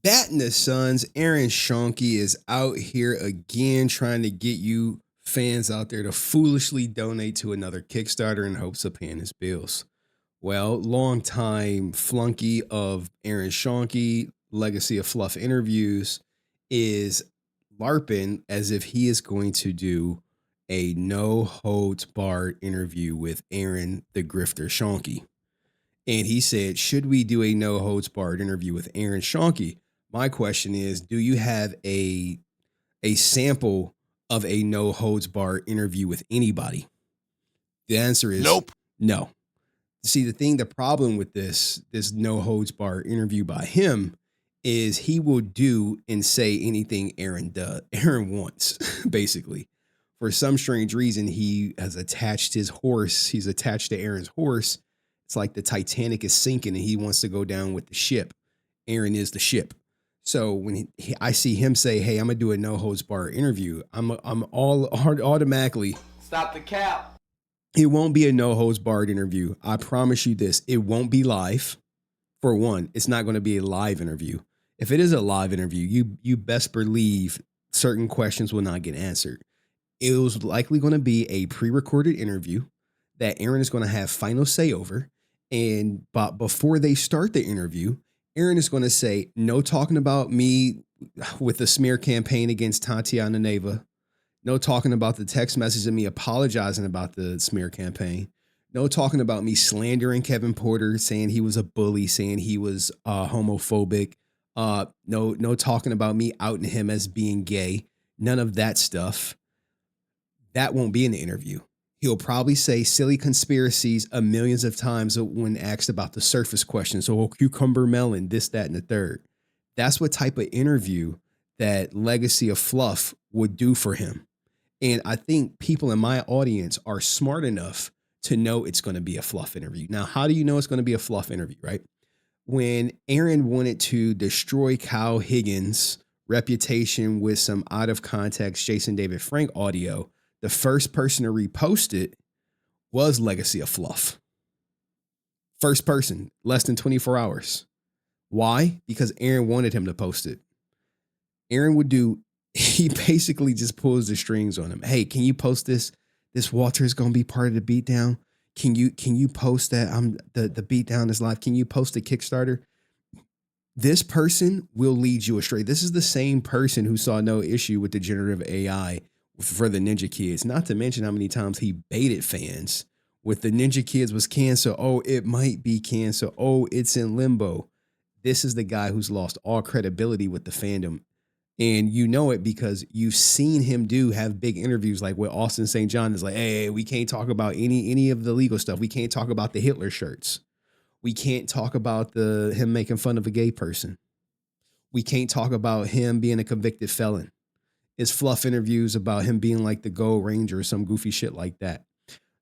Batting the Suns, Aaron Schoenke is out here again trying to get you fans out there to foolishly donate to another Kickstarter in hopes of paying his bills. Well, longtime flunky of Aaron Schoenke, legacy of Fluff interviews, is LARPing as if he is going to do a no holds barred interview with Aaron the Grifter Schoenke. And he said, should we do a no holds barred interview with Aaron Schoenke? My question is, do you have a sample of a no holds barred interview with anybody? The answer is nope. No. See, the problem with this no holds barred interview by him is he will do and say anything Aaron wants, basically. For some strange reason, he has attached his horse. He's attached to Aaron's horse. It's like the Titanic is sinking and he wants to go down with the ship. Aaron is the ship. So when I see him say, "Hey, I'm gonna do a no holds barred interview," I'm automatically stop the cap. It won't be a no holds barred interview. I promise you this. It won't be live. For one, it's not going to be a live interview. If it is a live interview, you best believe certain questions will not get answered. It was likely going to be a pre-recorded interview that Aaron is going to have final say over. But before they start the interview, Aaron is going to say, no talking about me with the smear campaign against Tatiana Neva. No talking about the text message of me apologizing about the smear campaign. No talking about me slandering Kevin Porter, saying he was a bully, saying he was homophobic. No talking about me outing him as being gay. None of that stuff. That won't be in the interview. He'll probably say silly conspiracies millions of times when asked about the surface questions. So cucumber melon, this, that, and the third. That's what type of interview that legacy of Fluff would do for him. And I think people in my audience are smart enough to know it's going to be a Fluff interview. Now, how do you know it's going to be a Fluff interview, right? When Aaron wanted to destroy Kyle Higgins' reputation with some out of context Jason David Frank audio, the first person to repost it was Legacy of Fluff. First person, less than 24 hours. Why? Because Aaron wanted him to post it. Aaron would he basically just pulls the strings on him. Hey, can you post this? This Walter is going to be part of the beatdown. Can you post that? The beatdown is live. Can you post a Kickstarter? This person will lead you astray. This is the same person who saw no issue with the generative AI for the Ninja Kids, not to mention how many times he baited fans with the Ninja Kids was canceled. Oh, it might be canceled. Oh, it's in limbo. This is the guy who's lost all credibility with the fandom. And you know it because you've seen him have big interviews like with Austin St. John is like, hey, we can't talk about any of the legal stuff. We can't talk about the Hitler shirts. We can't talk about him making fun of a gay person. We can't talk about him being a convicted felon. It's Fluff interviews about him being like the Gold Ranger or some goofy shit like that.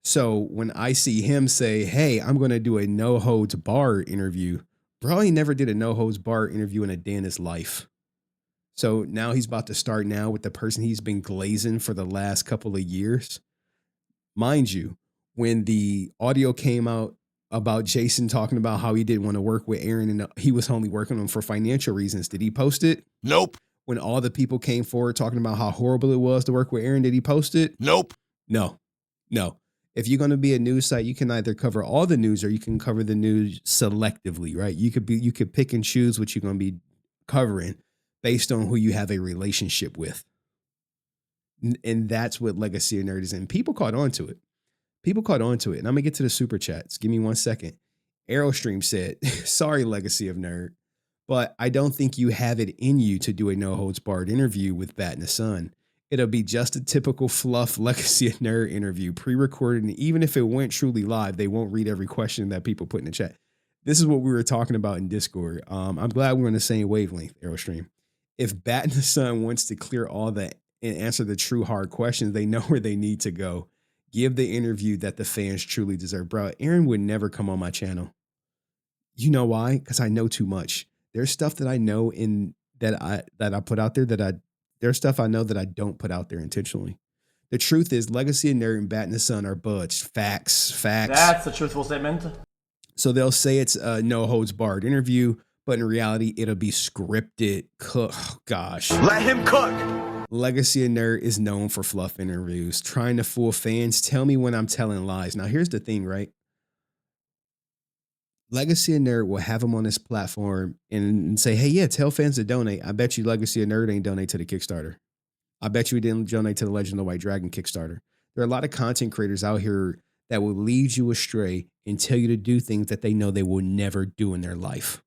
So when I see him say, hey, I'm going to do a no holds barred interview, bro, he never did a no holds barred interview in a day in his life. So now he's about to start now with the person he's been glazing for the last couple of years. Mind you, when the audio came out about Jason talking about how he didn't want to work with Aaron and he was only working on him for financial reasons, did he post it? Nope. When all the people came forward talking about how horrible it was to work with Aaron, did he post it? Nope. No. If you're going to be a news site, you can either cover all the news or you can cover the news selectively, right? You could pick and choose what you're going to be covering based on who you have a relationship with. And that's what Legacy of Nerd is in. People caught on to it. And I'm going to get to the super chats. Give me 1 second. Aerostream said, sorry, Legacy of Nerd, but I don't think you have it in you to do a no holds barred interview with Bat and the Sun. It'll be just a typical Fluff Legacy of Nerd interview, pre-recorded. And even if it went truly live, they won't read every question that people put in the chat. This is what we were talking about in Discord. I'm glad we're on the same wavelength, Aerostream. If Bat and the Sun wants to clear all that and answer the true hard questions, they know where they need to go. Give the interview that the fans truly deserve. Bro, Aaron would never come on my channel. You know why? Because I know too much. There's stuff that I know that I put out there there's stuff I know that I don't put out there intentionally. The truth is Legacy of Nerd and Bat and the Sun are buds. Facts. That's a truthful statement. So they'll say it's a no holds barred interview, but in reality, it'll be scripted. Oh, gosh. Let him cook. Legacy of Nerd is known for fluff interviews, trying to fool fans. Tell me when I'm telling lies. Now, here's the thing, right? Legacy of Nerd will have him on this platform and say, hey, yeah, tell fans to donate. I bet you Legacy of Nerd ain't donate to the Kickstarter. I bet you he didn't donate to the Legend of the White Dragon Kickstarter. There are a lot of content creators out here that will lead you astray and tell you to do things that they know they will never do in their life.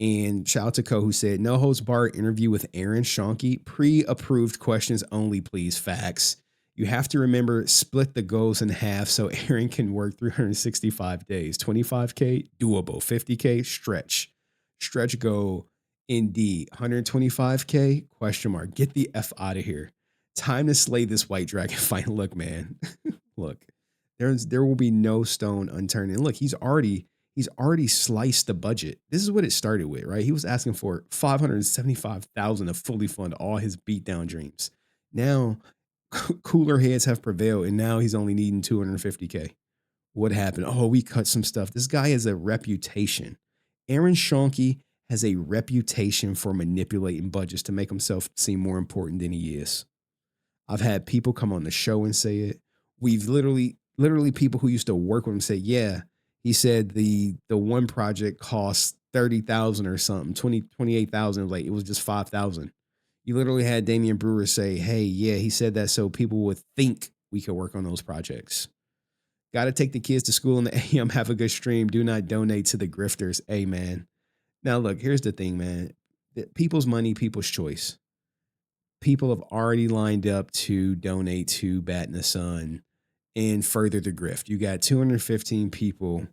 And shout out to Ko, who said, no holds barred interview with Aaron Schoenke. Pre-approved questions only, please. Facts. You have to remember, split the goals in half so Aaron can work 365 days. 25K, doable. 50K, stretch. Stretch goal, indeed. 125K, question mark. Get the F out of here. Time to slay this white dragon fight. Look, man. Look, there will be no stone unturned. And look, he's already sliced the budget. This is what it started with, right? He was asking for $575,000 to fully fund all his beatdown dreams. Now, cooler heads have prevailed, and now he's only needing 250K. What happened? Oh, we cut some stuff. This guy has a reputation. Aaron Schoenke has a reputation for manipulating budgets to make himself seem more important than he is. I've had people come on the show and say it. We've literally people who used to work with him say, yeah, he said the one project cost 30,000 or something, 28,000. Like, it was just 5,000. You literally had Damian Brewer say, hey, yeah, he said that so people would think we could work on those projects. Got to take the kids to school in the AM, have a good stream. Do not donate to the grifters. Hey, man. Now, look, here's the thing, man. People's money, people's choice. People have already lined up to donate to Bat in the Sun and further the grift. You got 215 people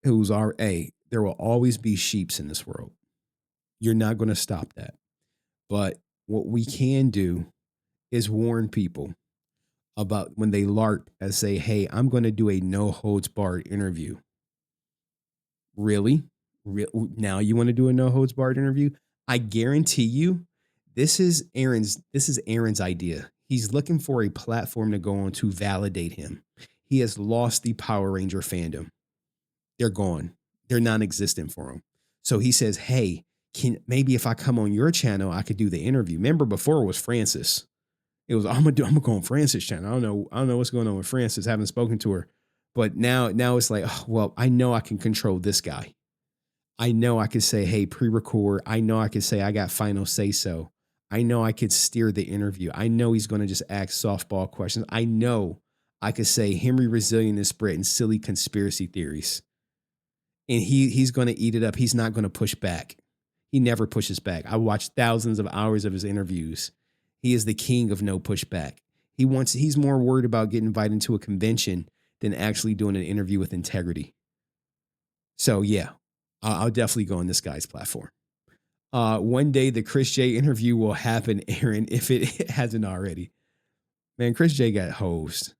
who's are, hey, there will always be sheeps in this world. You're not going to stop that. But what we can do is warn people about when they LARP and say, hey, I'm going to do a no holds barred interview. Really? Now you want to do a no holds barred interview? I guarantee you, this is Aaron's idea. He's looking for a platform to go on to validate him. He has lost the Power Ranger fandom. They're gone. They're non-existent for him. So he says, hey, maybe if I come on your channel, I could do the interview. Remember, before it was Francis. It was, I'm gonna go on Francis' channel. I don't know what's going on with Francis. Haven't spoken to her. But now it's like, oh, well, I know I can control this guy. I know I could say, hey, pre-record. I know I could say I got final say so. I know I could steer the interview. I know he's going to just ask softball questions. I know I could say Henry Resilient is spreading silly conspiracy theories. And he's going to eat it up. He's not going to push back. He never pushes back. I watched thousands of hours of his interviews. He is the king of no pushback. He's more worried about getting invited into a convention than actually doing an interview with integrity. So yeah, I'll definitely go on this guy's platform. One day the Chris J interview will happen, Aaron, if it hasn't already. Man, Chris J got hosed.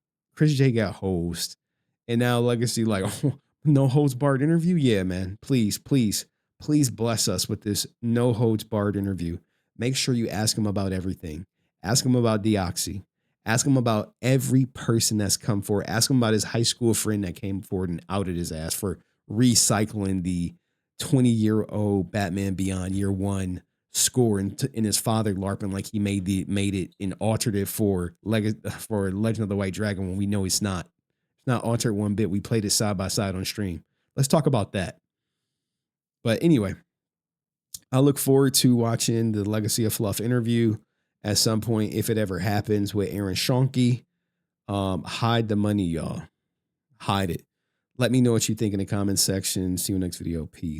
And now Legacy like, oh, no holds barred interview. Yeah, man, please bless us with this no holds barred interview. Make sure you ask him about everything. Ask him about Deoxy. Ask him about every person that's come forward. Ask him about his high school friend that came forward and outed his ass for recycling the 20-year-old Batman Beyond Year One score and his father LARPing like he made it and altered it for Legend of the White Dragon when we know it's not. It's not altered one bit. We played it side by side on stream. Let's talk about that. But anyway, I look forward to watching the Legacy of Fluff interview at some point if it ever happens with Aaron Schoenke. Hide the money, y'all. Hide it. Let me know what you think in the comments section. See you next video. Peace.